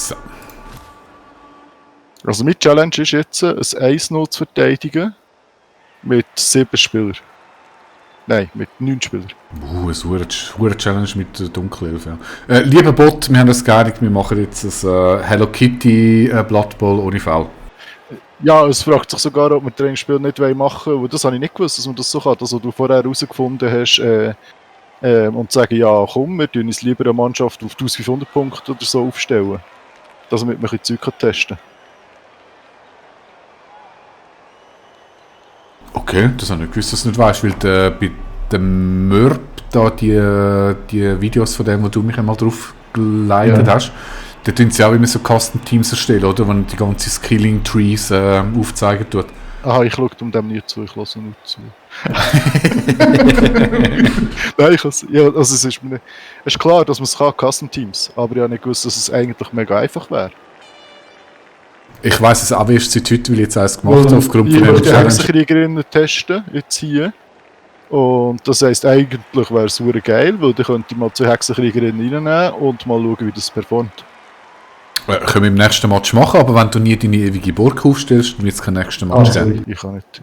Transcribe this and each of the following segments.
So. Also meine Challenge ist jetzt, ein 1-0 zu verteidigen mit 7 Spielern. Nein, mit 9 Spielern. Eine hure Challenge mit der Dunkelelfe. Ja. Lieber Bot, wir haben uns geeinigt, wir machen jetzt ein Hello Kitty Blood Bowl ohne Foul. Ja, es fragt sich sogar, ob wir das Trainingsspiel nicht machen wollen. Das habe ich nicht gewusst, dass man das so kann. Also du vorher herausgefunden hast und sagen, ja komm, wir tun uns lieber eine Mannschaft auf 1500 Punkte oder so aufstellen. Damit wir ein bisschen Zeug testen kann. Okay, das habe ich nicht gewusst, dass du nicht weißt, weil bei dem Mörb da die Videos von dem, wo du mich einmal drauf geleitet hast, da tun sie auch immer so Custom-Teams erstellen, oder? Wenn die ganze Skilling-Trees aufzeigen tut. Aha, ich schaue dem nicht zu, ich lasse nicht zu. Nein, also es ist klar, dass man es kann, Custom-Teams, aber ich habe nicht gewusst, dass es eigentlich mega einfach wäre. Ich weiss es auch erst seit heute, weil ich jetzt eins gemacht habe, aufgrund von der die Hexenkriegerinnen testen, jetzt hier. Und das heisst, eigentlich wäre es super geil, weil dann könnte ich mal 2 Hexenkriegerinnen reinnehmen und mal schauen, wie das performt. Können wir im nächsten Match machen, aber wenn du nie deine ewige Burg aufstellst, dann wird es kein nächsten Match geben. Ich kann nicht.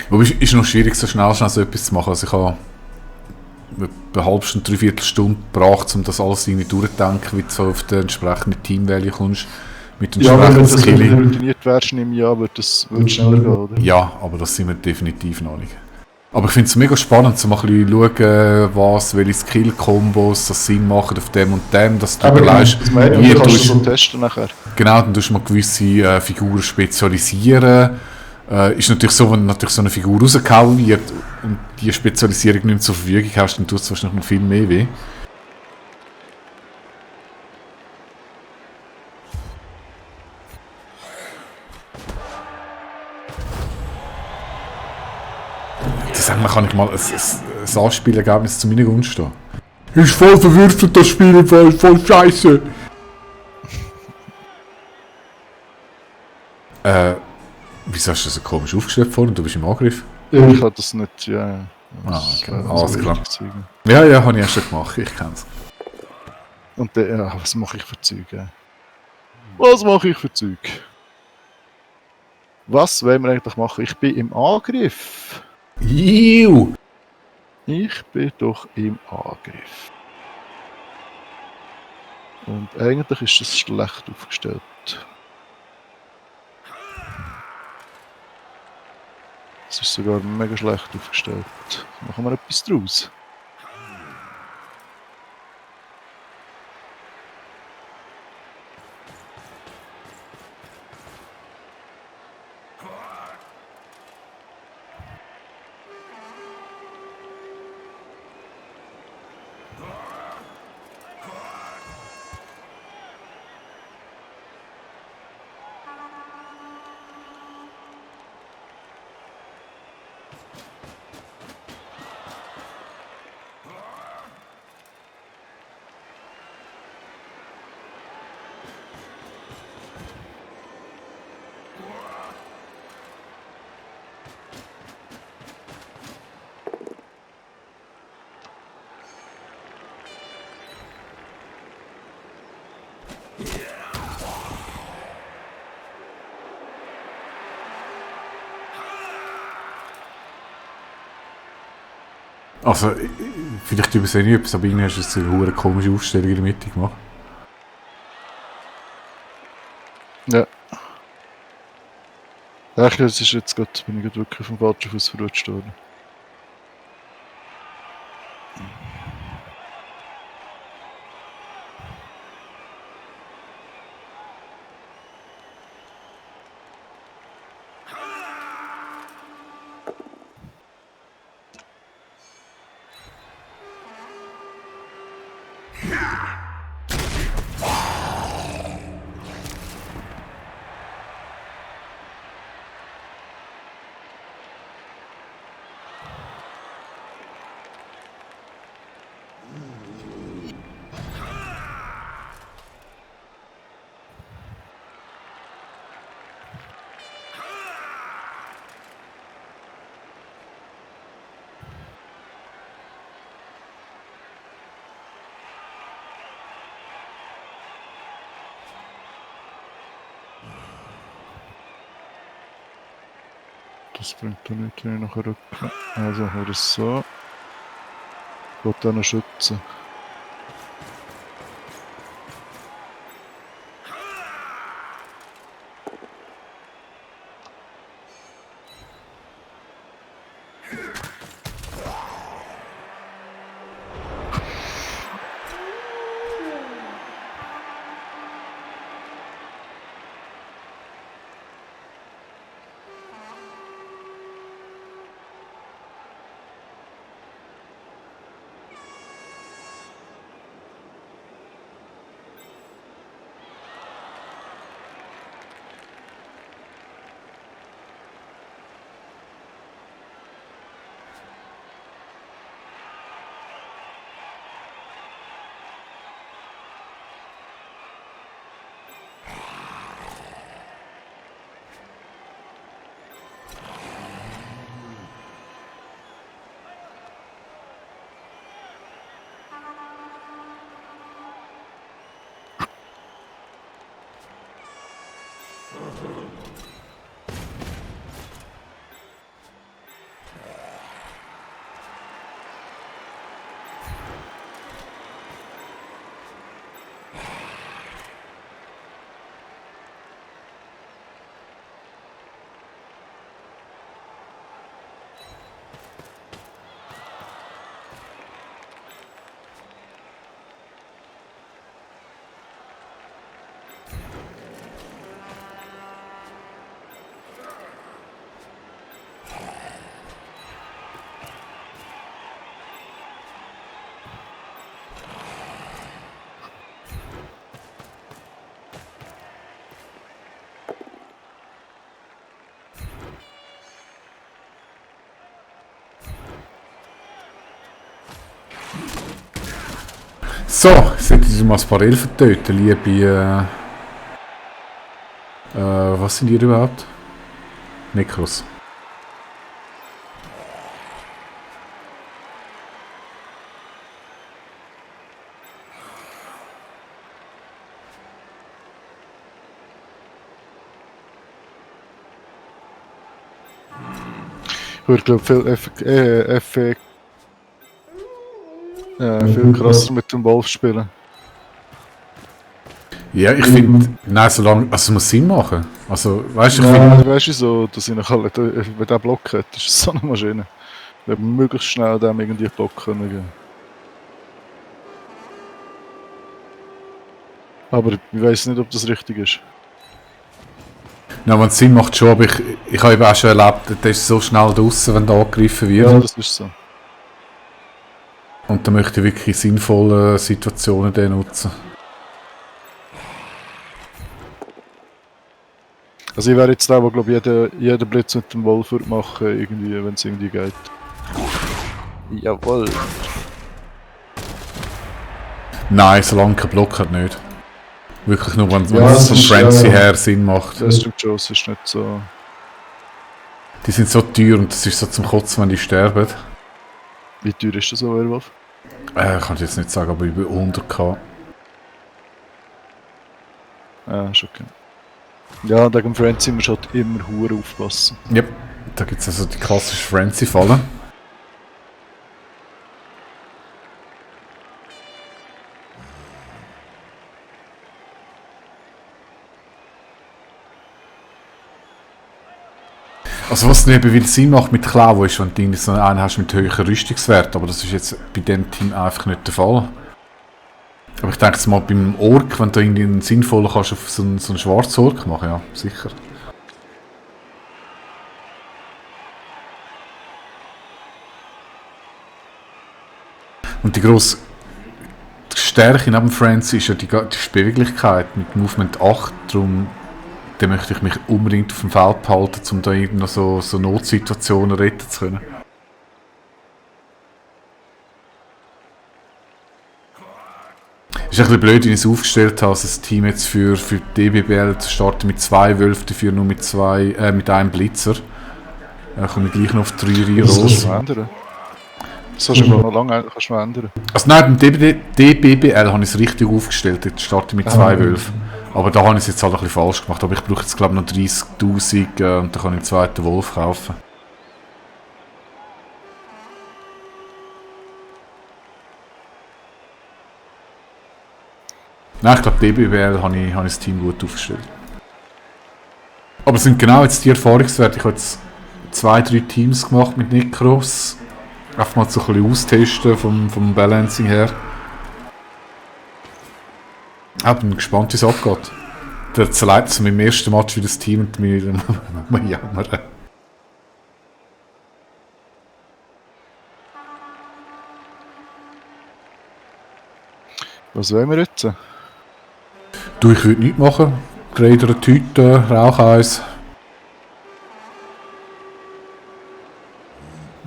Wobei es ist noch schwierig, so schnell so etwas zu machen. Also ich habe eine halbe Stunde, 3/4 Stunde gebraucht, um das alles irgendwie durchzudenken, wie du so auf den entsprechenden Team-Value kommst. Mit den wenn du routiniert wärst, nehme ich an, würde es schneller gehen, oder? Ja, aber das sind wir definitiv noch nicht. Aber ich finde es mega spannend, so mal ein bisschen schauen, welche Skill-Kombos das Sinn machen auf dem und dem, dass du überlegst, wie kannst du so testen nachher. Genau, dann tust du mal gewisse Figuren spezialisieren. Ist natürlich so, wenn natürlich so eine Figur rausgehauen wird und die Spezialisierung nicht mehr zur Verfügung hast, dann tut es wahrscheinlich noch viel mehr weh. Deswegen kann ich mal ein Anspielergebnis zu meiner Gunst stehen. Ist voll verwirrt, das Spiel, voll scheiße. Wieso hast du das so komisch aufgestellt vorhin? Du bist im Angriff? Ja, ich habe das nicht, ja. Okay. Alles klar. Ja, habe ich erst schon gemacht, ich kenn's. Und dann, ja, was mache ich für Zeug? Was mache ich für Zeug? Was wollen wir eigentlich machen? Ich bin im Angriff. Iu! Ich bin doch im Angriff. Und eigentlich ist das schlecht aufgestellt. Es ist sogar mega schlecht aufgestellt. Machen wir etwas draus. Also, vielleicht übersehe ich etwas, aber irgendwie hast du eine komische Aufstellung in der Mitte gemacht. Ja. Ja, das ist jetzt gerade, bin ich gerade wirklich auf dem falschen Fuß verrutscht worden. Das bringt doch nicht, wenn ich nachher rücken. Also machen wir das so. Ich will den noch schützen. So, sollte ich mal ein paar Elfen töten, liebe... was sind die überhaupt? Nekros. Ich glaube, viel krasser mit dem Wolf spielen. Ja, ich finde, nein, solange, also es muss Sinn machen. Also, weißt du, ich Ja, finde, weißt du so, dass ich nachher, wenn der Block hat, das ist so eine Maschine. Wenn wir möglichst schnell dem irgendwie Block können geben. Aber ich weiß nicht, ob das richtig ist. na, wenn es Sinn macht schon, aber ich habe eben auch schon erlebt, der ist so schnell draußen, wenn der angegriffen wird. Ja, das ist so. Und da möchte ich wirklich sinnvolle Situationen den nutzen. Also ich wäre jetzt der, der glaube ich jeden Blitz mit dem Wolf würde machen, irgendwie, wenn es irgendwie geht. Jawohl. Nein, solange kein Block hat, nicht. Wirklich nur, wenn Ja, es von das ist, Frenzy ja. her Sinn macht. Das stimmt schon, es ist nicht so... Die sind so teuer und das ist so zum Kotzen, wenn die sterben. Wie teuer ist das so, Werwolf? Kann ich jetzt nicht sagen, aber über 100k. Ja, ist okay. Ja, wegen dem Frenzy musst du halt immer hure aufpassen. Yep, da gibt es also die klassische Frenzy-Falle. Also was nicht wieder Sinn macht mit Klau ist, wenn du irgendwie so einen hast mit höheren Rüstungswert, aber das ist jetzt bei dem Team einfach nicht der Fall. Aber ich denke jetzt mal beim Ork, wenn du irgendwie einen sinnvollen kannst auf so einen schwarzen Ork machen, ja, sicher. Und die grosse Stärke neben Frenzy ist ja die Beweglichkeit mit Movement 8, darum dann möchte ich mich unbedingt auf dem Feld behalten, um da irgendwie noch so Notsituationen retten zu können. Ist ein bisschen blöd, wie ich es aufgestellt habe, als ein Team jetzt für die DBBL zu starten mit 2 Wölfen, dafür nur mit einem Blitzer. Komme ich gleich noch auf 3 Reihen Das kannst raus. du ändern. Das kannst du noch lange kannst du ändern. Also nein, beim DBBL habe ich es richtig aufgestellt, jetzt starte ich mit 2 Wölfen. Aber da habe ich es jetzt halt ein bisschen falsch gemacht, aber ich brauche jetzt glaube ich noch 30'000 und dann kann ich einen zweiten Wolf kaufen. Nein, ich glaube, DBWL habe ich das Team gut aufgestellt. Aber es sind genau jetzt die Erfahrungswerte. Ich habe jetzt 2-3 Teams gemacht mit Necros. Einfach mal so ein bisschen austesten vom Balancing her. Ich bin gespannt, wie es abgeht. Der zerleitet es im ersten Match wie das Team und mir jammern. Was wollen wir jetzt? Du, ich würde nichts machen. Grader eine Tüte, Rauch eins.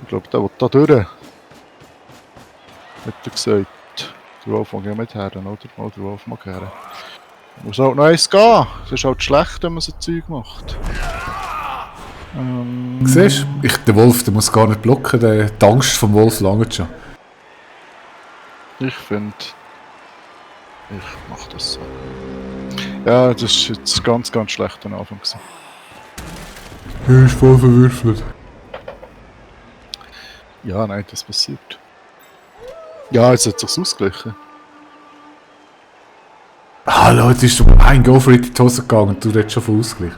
Ich glaube, der will da durch. Hat er gesagt. Der Wolf mag ja mit her, oder? Mal der Wolf mag her. Muss halt noch eins gehen. Es ist halt schlecht, wenn man so Zeug macht. Siehst du? Der Wolf, der muss gar nicht blocken. Die Angst vom Wolf langt schon. Ich finde... Ich mach das so. Ja, das ist jetzt ganz, ganz schlecht am Anfang gewesen. Er ist voll verwürfelt. Ja, nein, das passiert. Ja, jetzt hat sich's ausgeglichen. Hallo, jetzt ist ein Go for it in die Hose gegangen und du redest schon von Ausgleich.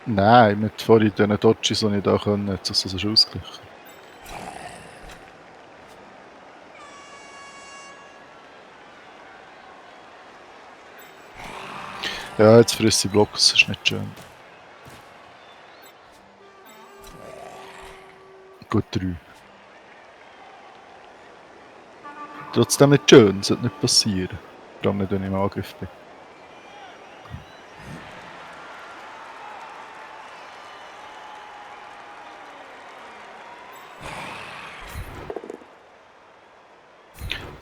Nein, mit vorhin diesen Dodges, die ich da können, hat sich das schon ausgeglichen. Ja, jetzt frisst die Blocks, das ist nicht schön. Gut 3. Trotzdem nicht schön, das sollte nicht passieren. Vor allem nicht, wenn ich im Angriff bin.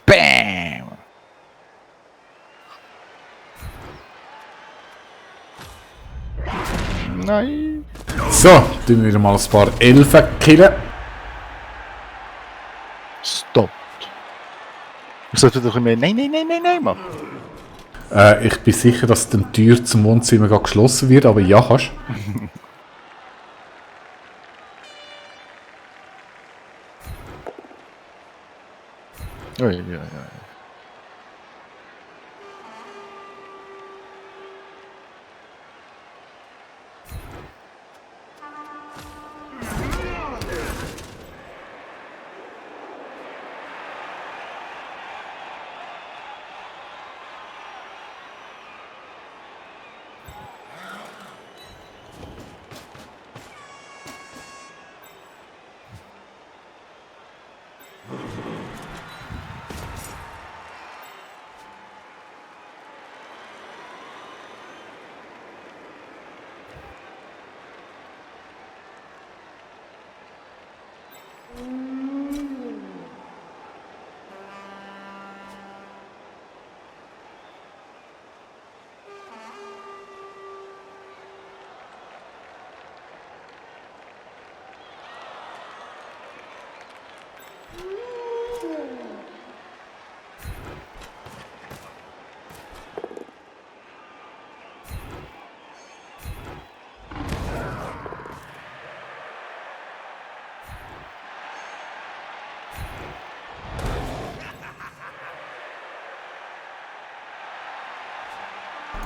BAM! Nein! So, tun wir wieder mal ein paar Elfen killen. Stoppt! Ich sollte doch mehr Nein machen. Ich bin sicher, dass die Tür zum Wohnzimmer gerade geschlossen wird, aber ja, kannst. Ja.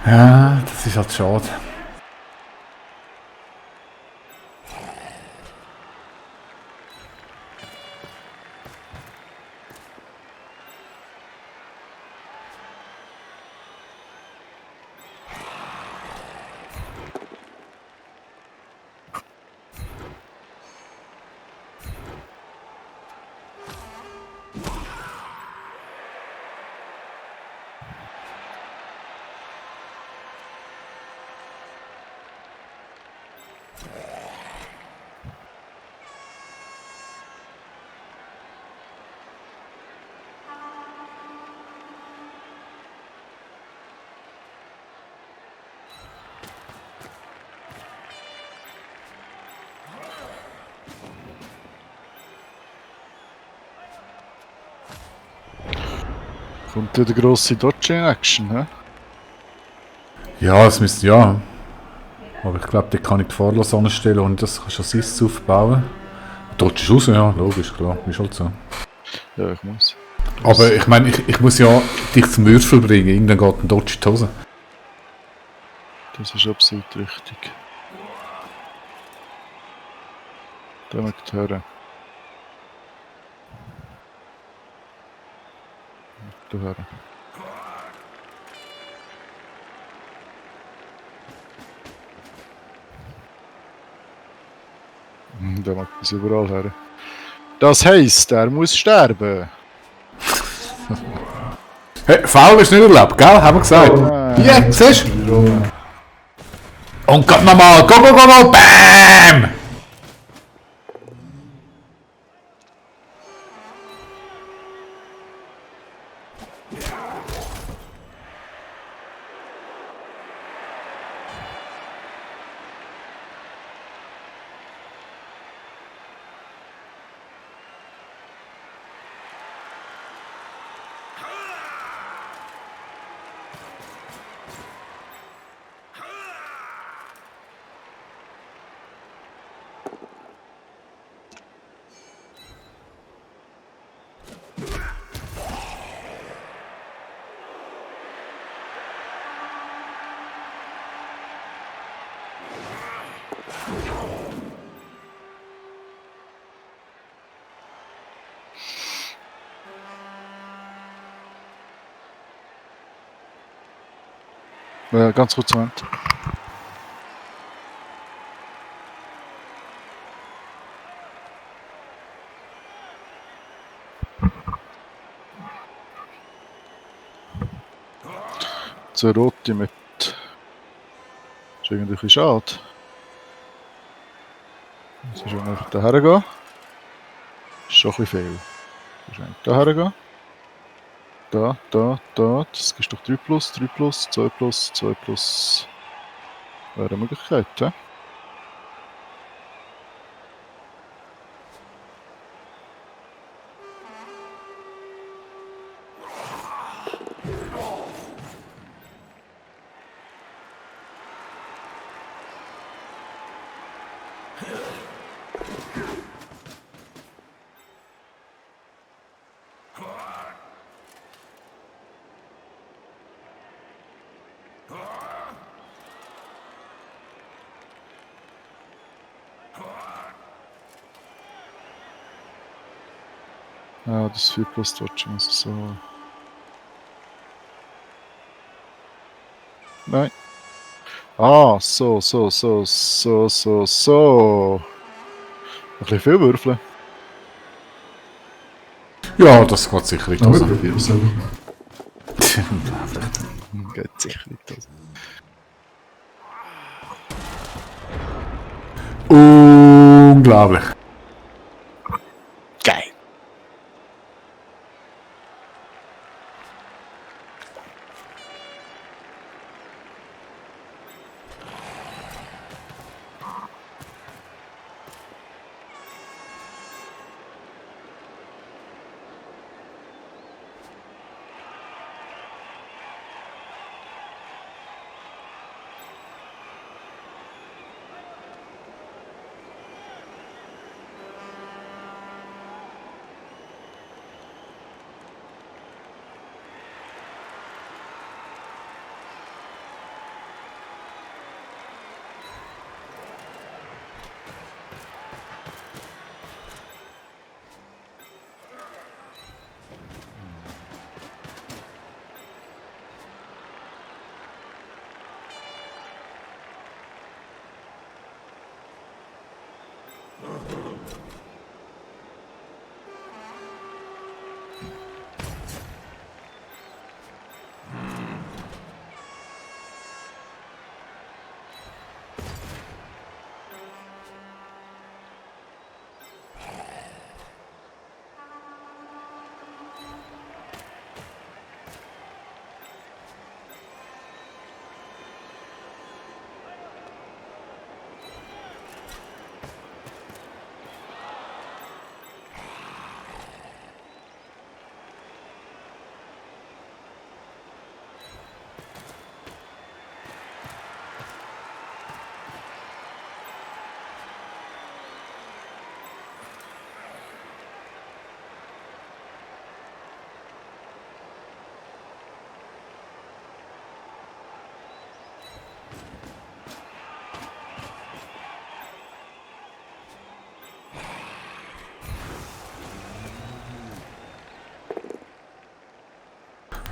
Ja, das ist halt schade. Kommt ja der grosse Dodge in Action, hä? Ja, es müsste ja. Aber ich glaube, da kann ich die Fahrlos anstellen und das kannst du Assists aufbauen. Dodge ist raus, ja, logisch, klar, ist halt so. Ja, ich muss. Aber ich meine, ich muss ja dich zum Würfel bringen, irgendwann geht ein Dodge in die Hose. Das ist absolut richtig. Da mögt ihr hören. Da hören. Da mag es überall hören. Das heisst, er muss sterben. Hey, Foul ist nicht erlaubt, gell? Haben wir gesagt. Ja, siehst du? Und Gott nochmal, go, go, go, go, BAM! Ganz kurz, Moment. So rote mit. Das ist irgendwie ein bisschen schade. Jetzt ist einfach da hergehen. Ist schon ein bisschen viel. Jetzt ist da hergehen. Da. Das ist doch 3 plus, 3 plus, 2 plus, 2 plus. Wäre eine Möglichkeit, ja? Ja, das 4 plus Dodge muss so. Nein. Ah, so. Ein bisschen viel würfeln. Ja, das geht sicher in die Aber Hose. probier es einfach. Geht sicher nicht. Also. Unglaublich. Geil.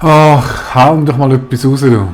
Ach, hau doch mal etwas raus, du.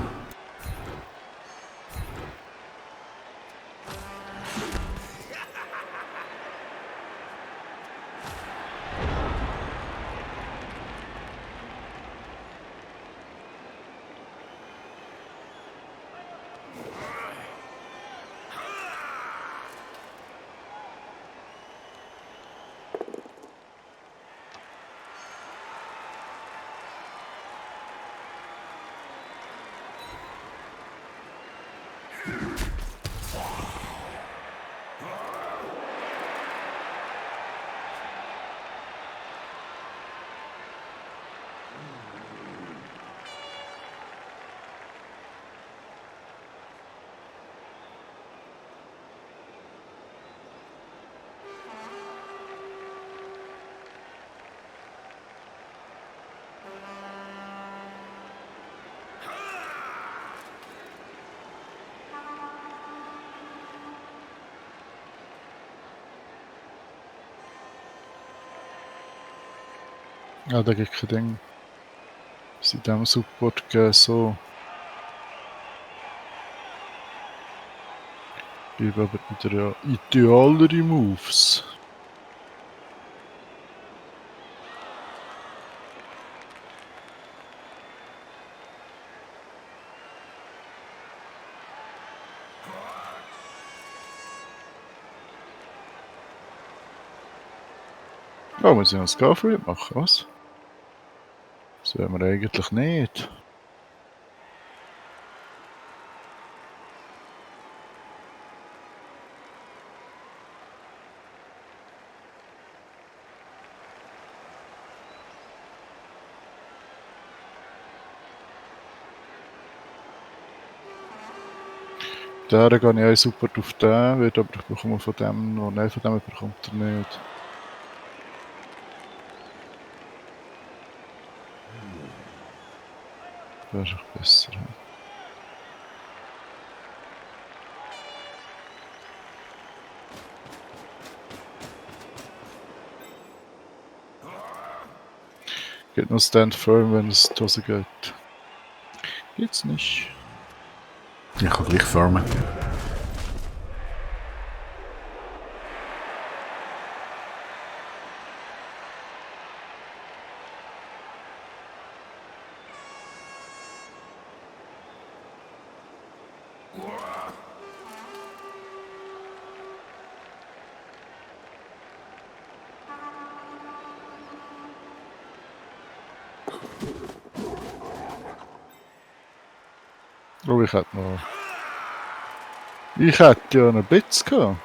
Ja, da gibt kein Ding. Was in diesem Support geben, so. Ich gebe aber wieder idealere Moves. Ja, muss ich noch Scarfree machen, was? Das wollen wir eigentlich nicht. Der gehe ich auch super auf den, wird aber ich bekomme von dem noch, nein, von dem bekommt er nicht. Wäre doch besser. Ja. Geht nur Stand Firm, wenn es die Hose geht. Geht's nicht. Ich kann gleich firmen. Oh, ich hätte noch... Ich hätte ja einen Blitz gehabt.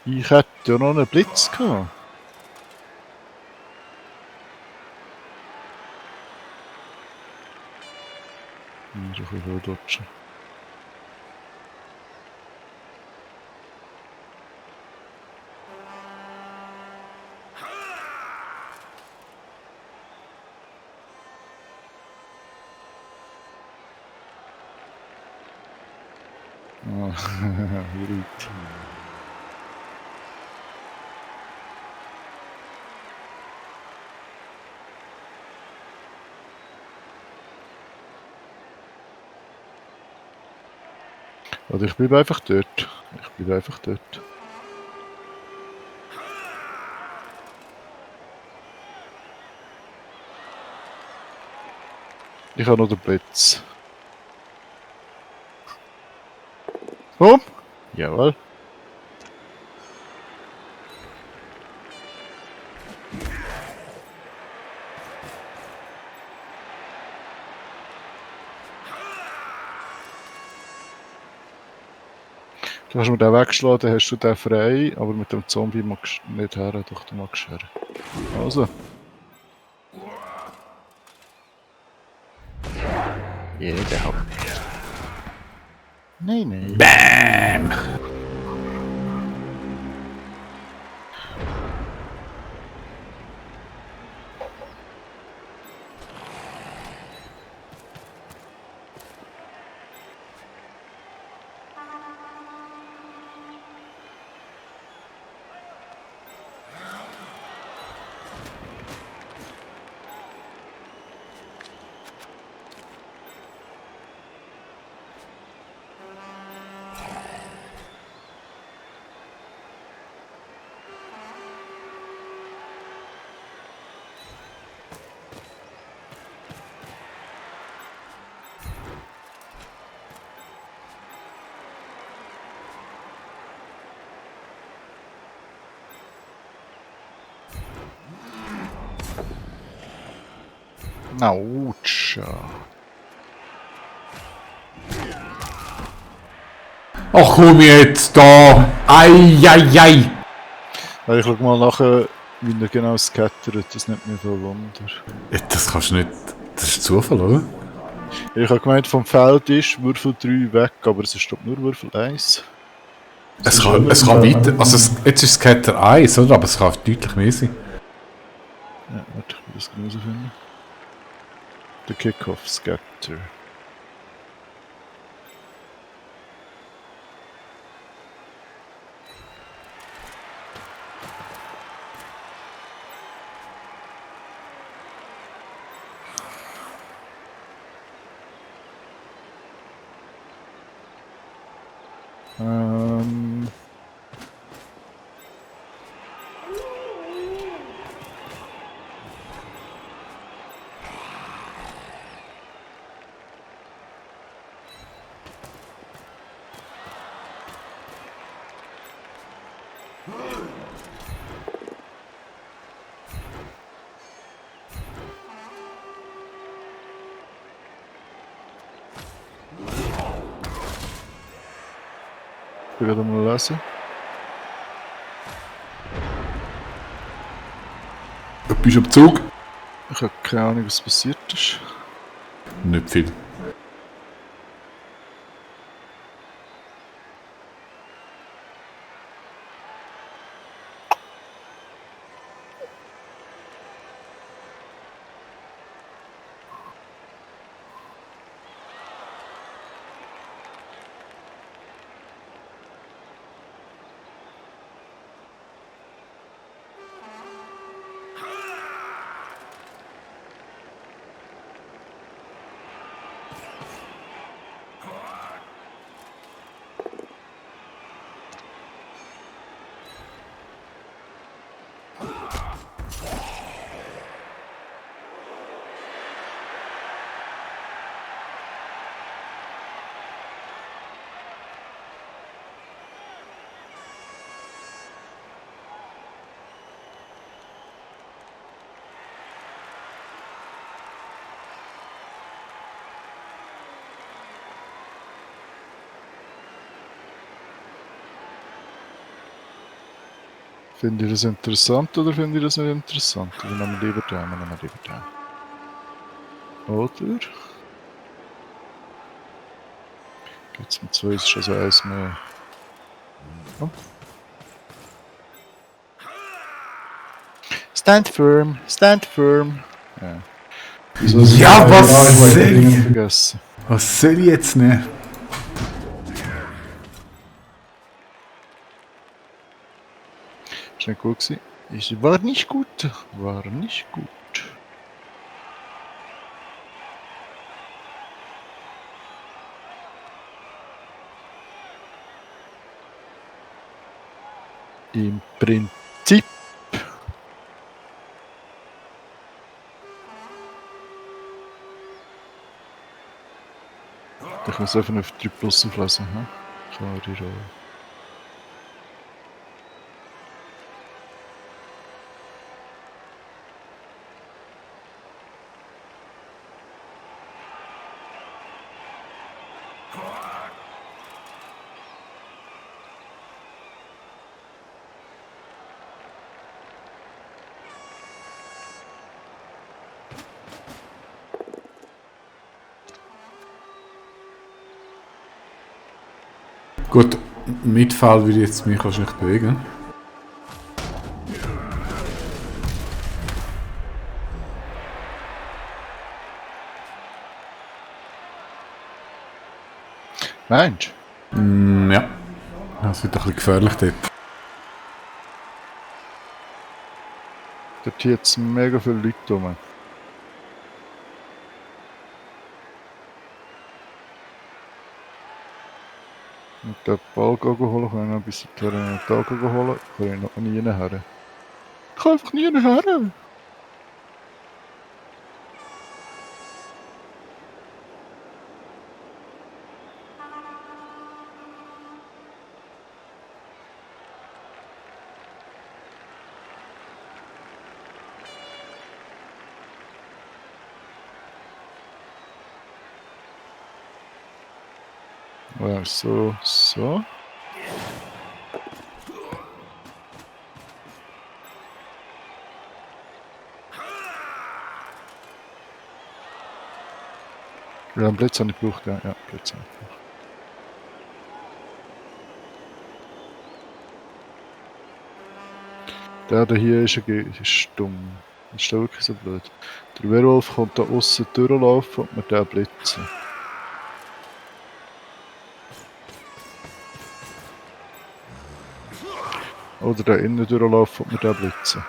Ich hätte ja noch einen Blitz gehabt. Ich ein bisschen dodgen. Ah, gut. Oder ich bleibe einfach dort. Ich bleibe einfach dort. Ich habe noch den Blitz. Komm! Jawohl. Du hast mir den weggeschlagen, dann hast du den frei, aber mit dem Zombie magst du nicht her, doch du magst her. Also. Jeder hat. Nein, nein. Bam! Autsch. Ja. Ach komm jetzt da! Ei! Ich schau mal nachher, wie er genau scattert, das nimmt mich voll Wunder. Ja, das kannst du nicht. Das ist Zufall, oder? Ich habe gemeint, vom Feld ist Würfel 3 weg, aber es ist doch nur Würfel 1. Es kann weiter. Also jetzt ist Scatter 1, oder? Aber es kann deutlich mehr sein. Ja, warte, ich will das genauso finden. Der Kickoff Scatter. Ich will gerade mal lesen. Du bist am Zug? Ich habe keine Ahnung, was passiert ist. Nicht viel. Finde ich das interessant oder finde ich das nicht interessant? Oder nehmen wir lieber den, Oder? Geht's mit 2 ist also eins mehr. Oh. Stand firm, stand firm. Ja. Ja, was soll ich ich? vergessen. Was soll ich jetzt nehmen? Ist nicht gut gewesen. War nicht gut. War nicht gut. Im Prinzip. Ich muss einfach auf 3 Plus auflesen. Hm? Kann ich Gut, Mitfall würde ich jetzt mich wahrscheinlich bewegen. Meinst Ja. Das wird ein bisschen gefährlich dort. du? Dort hier jetzt mega viele Leute rum. Und den Ball holen, kann ich noch ein bisschen Terrenatal holen, kann ich noch nie her. Ich kann einfach nie her. Ja, so. Ja, einen Blitz habe ich gebraucht, ja. Ja, Blitz habe ich gebraucht. Der hier ist stumm. Das ist wirklich so blöd. Der Werwolf kommt da aussen durchlaufen und mir den blitzen. Oder da innen durchlaufen und mir den blitzen.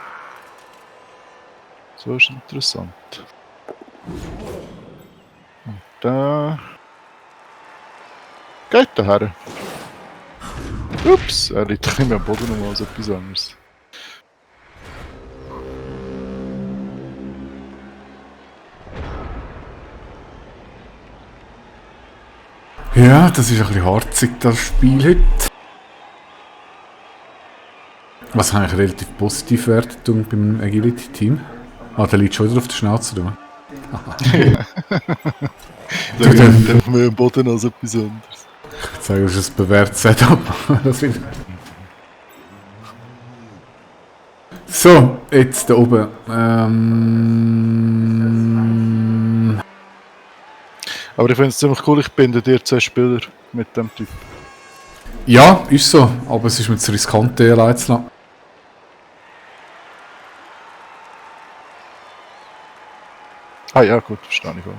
So ist interessant. Und da... Geht da her. Ups, er liegt ein bisschen am Boden nochmal als etwas anderes. Ja, das ist ein bisschen harzig, das Spiel heute. Was habe ich relativ positiv wertet beim Agility-Team? Ah, der liegt schon wieder auf der Schnauze, du. Da liegt einfach mehr am Boden als etwas anderes. Ich sage, es ist ein bewährtes Setup. So, jetzt da oben. Aber ich finde es ziemlich cool, ich binde dir 2 Spieler mit dem Typ. Ja, ist so, aber es ist mir zu riskant, den allein zu lassen. Ah ja, gut, verstehe ich auch.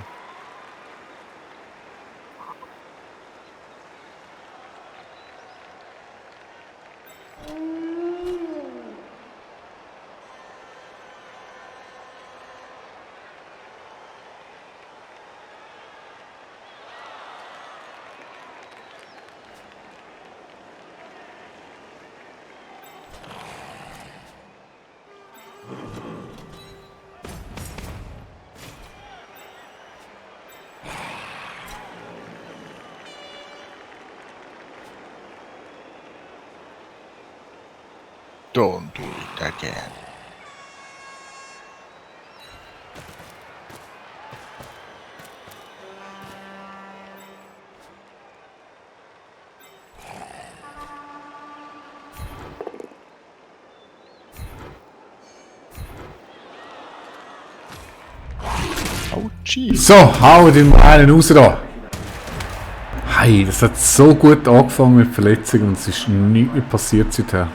Don't do it again. Ouchie. So, hau den mal einen raus da. Hey, das hat so gut angefangen mit Verletzungen und es ist nichts mehr passiert seither.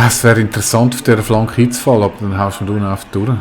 Es wäre interessant, auf dieser Flanke hinzufallen, aber dann haust du unten einfach durch.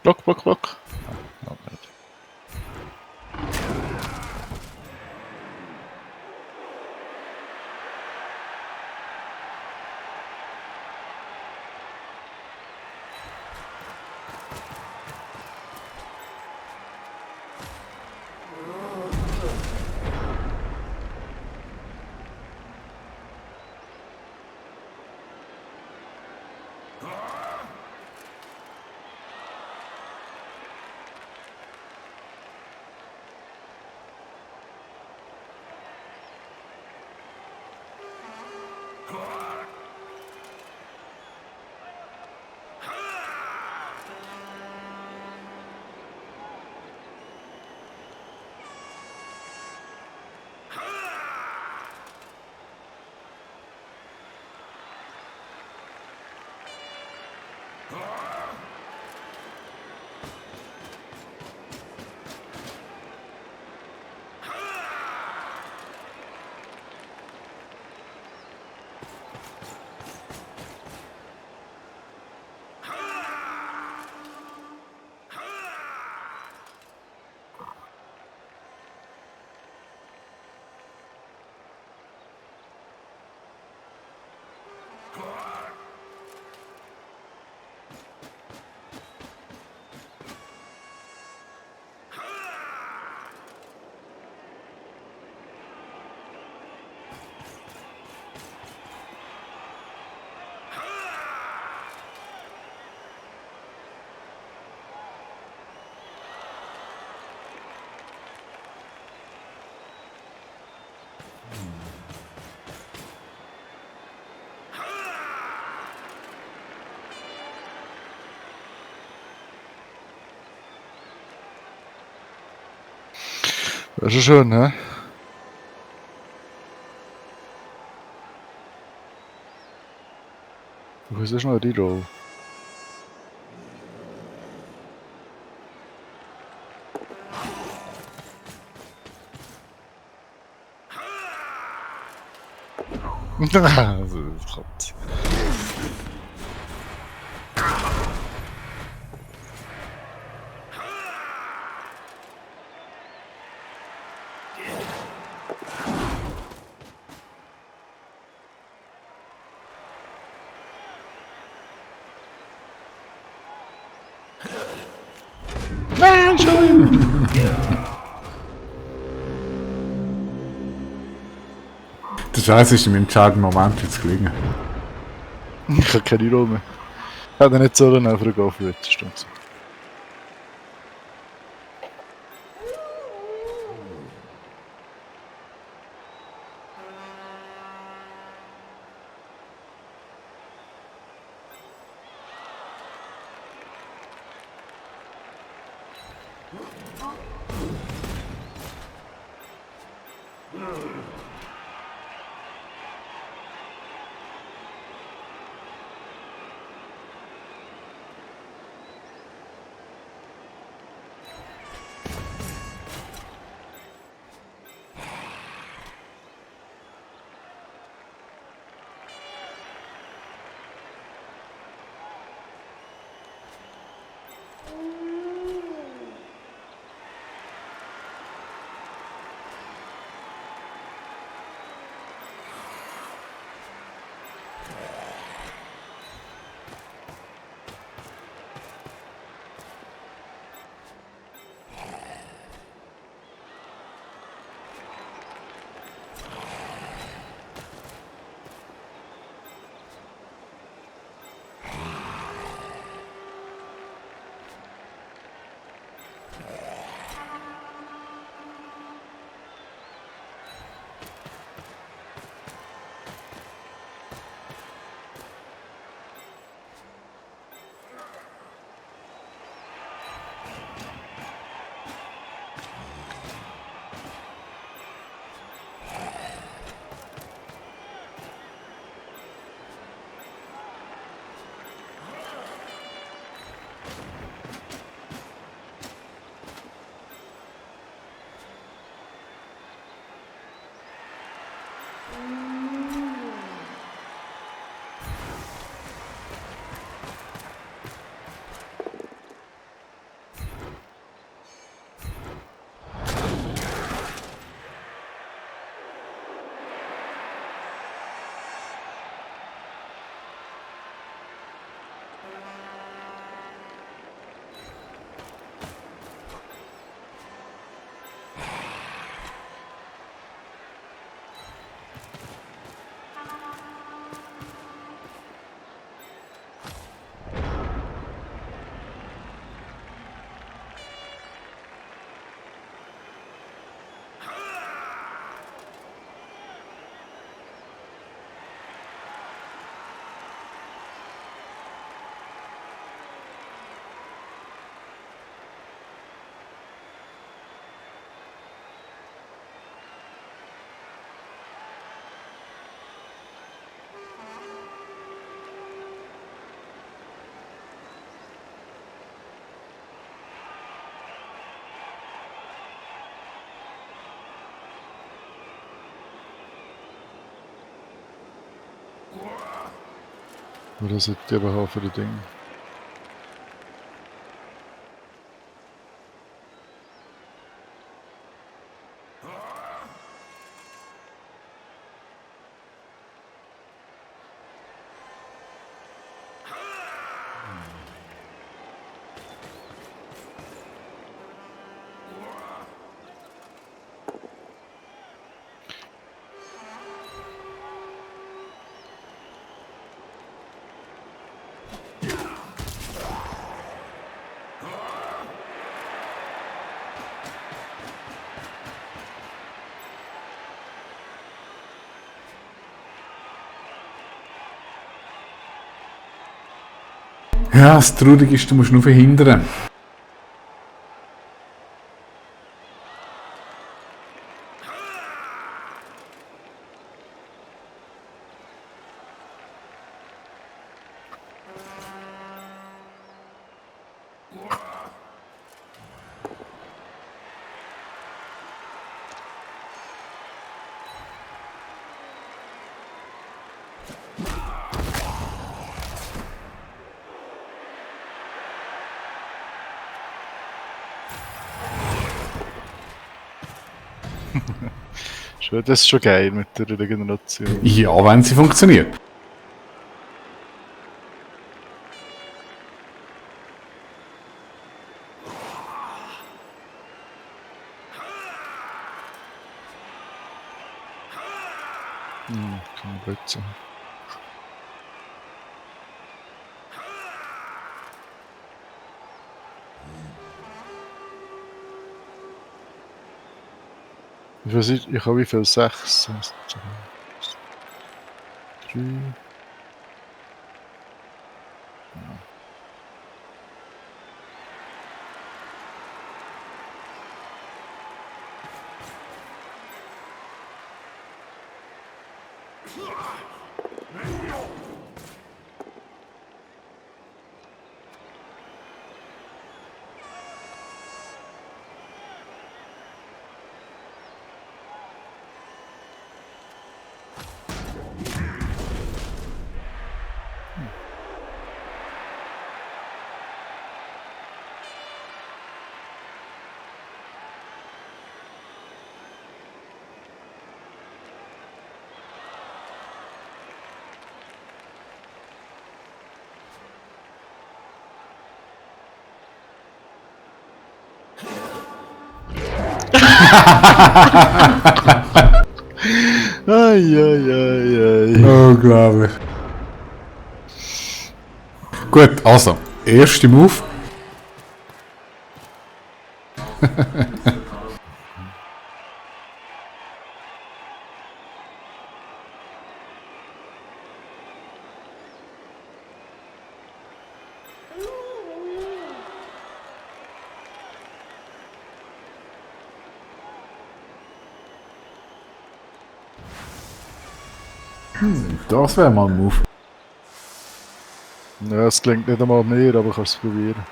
Block. Ah, nicht. Das ist schon schön, hä? Wo ist noch die Roll? Gott. Nein, schon! Der Scheiß ist im entscheidenden Moment jetzt gelingen. Ich habe keine Rolle mehr. Ich hätte nicht so eine Frage für das stimmt. Oder sollte ich aber auch für die Dinge? Ja, das Traurige ist, du musst nur verhindern. Das ist schon geil mit der Regeneration. Ja, wenn sie funktioniert. Kann gut sein. Ich weiß nicht, ich habe wie viel? 6, 1, 2, 3. Ei. Unglaublich. Gut, also, erste Move. Das wäre mal ein Move. Ja, es klingt nicht einmal mehr, aber ich kann es probieren.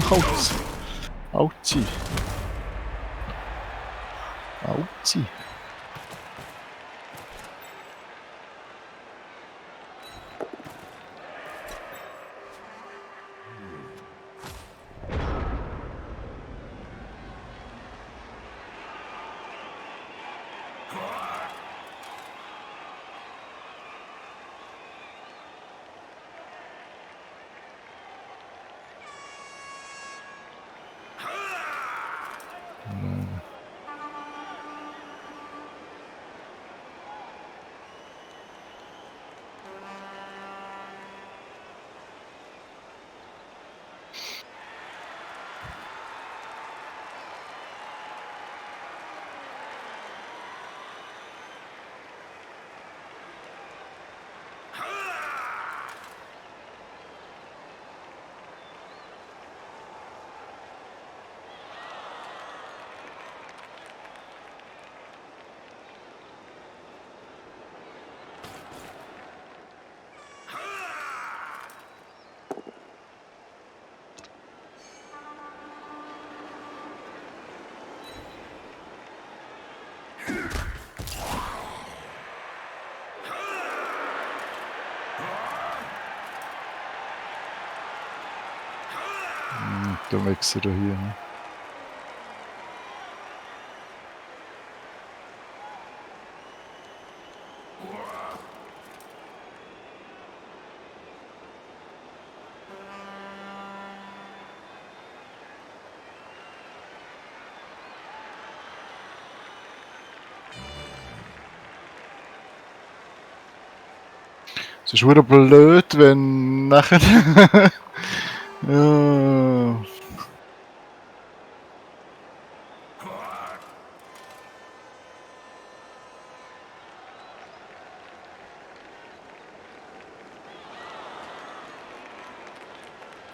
Autsch. Autschi. Autschi. Der Mixer da hier. Ne? Es ist verdammt blöd, wenn nachher... ja.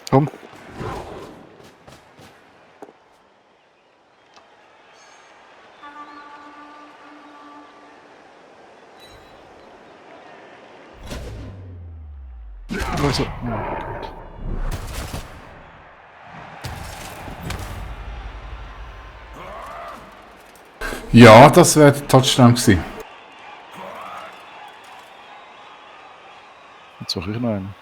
Komm. Also, Ja, das wäre der Touchdown gewesen. jetzt suche ich noch einen.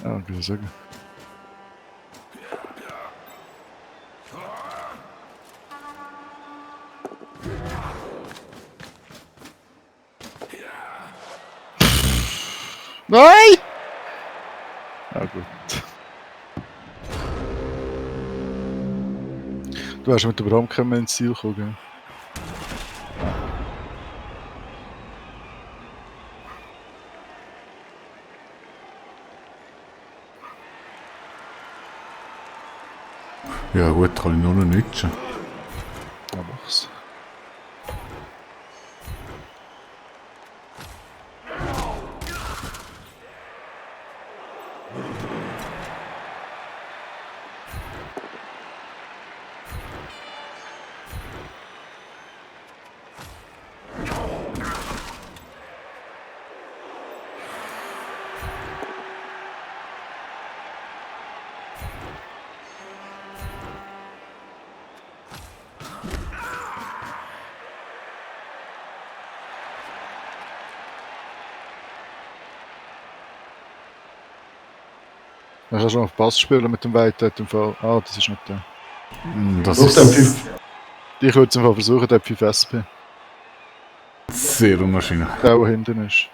Ja, ich würde sagen. Nein! Ja gut. Du hast mit dem Rahmen ins Ziel gekommen, gell? Ja gut, kann ich nur noch nützen. Ja, mach's. Dann kannst du noch auf Pass spielen mit dem Weiten im Fall. Ah, das ist nicht der. Das Braucht er ist 5. Ich würde es im Fall versuchen, der 5 SP. sehr unwahrscheinlich. Der, der hinten ist.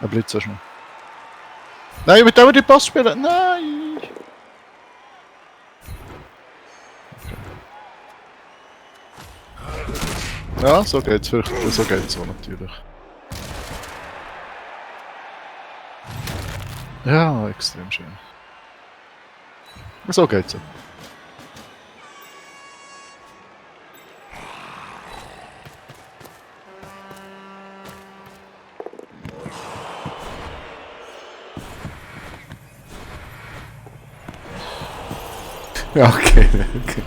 Ein Blitz hast du noch. Nein, mit dem die Pass spielen! Nein! Okay. Ja, so geht's vielleicht. So geht's so natürlich. Ja, extrem schön. So geht's so. Ja, okay, okay.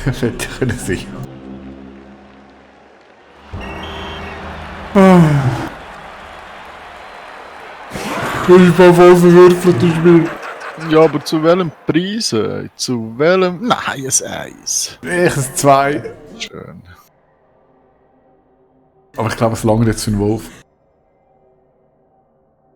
Hätte können sich. Ich war voll verwirrt, das Spiel. Ja, aber zu welchem Preis? Zu welchem? Nein, ein Eis. Ich ein 2. Schön. Aber ich glaube, es langt jetzt für den Wolf.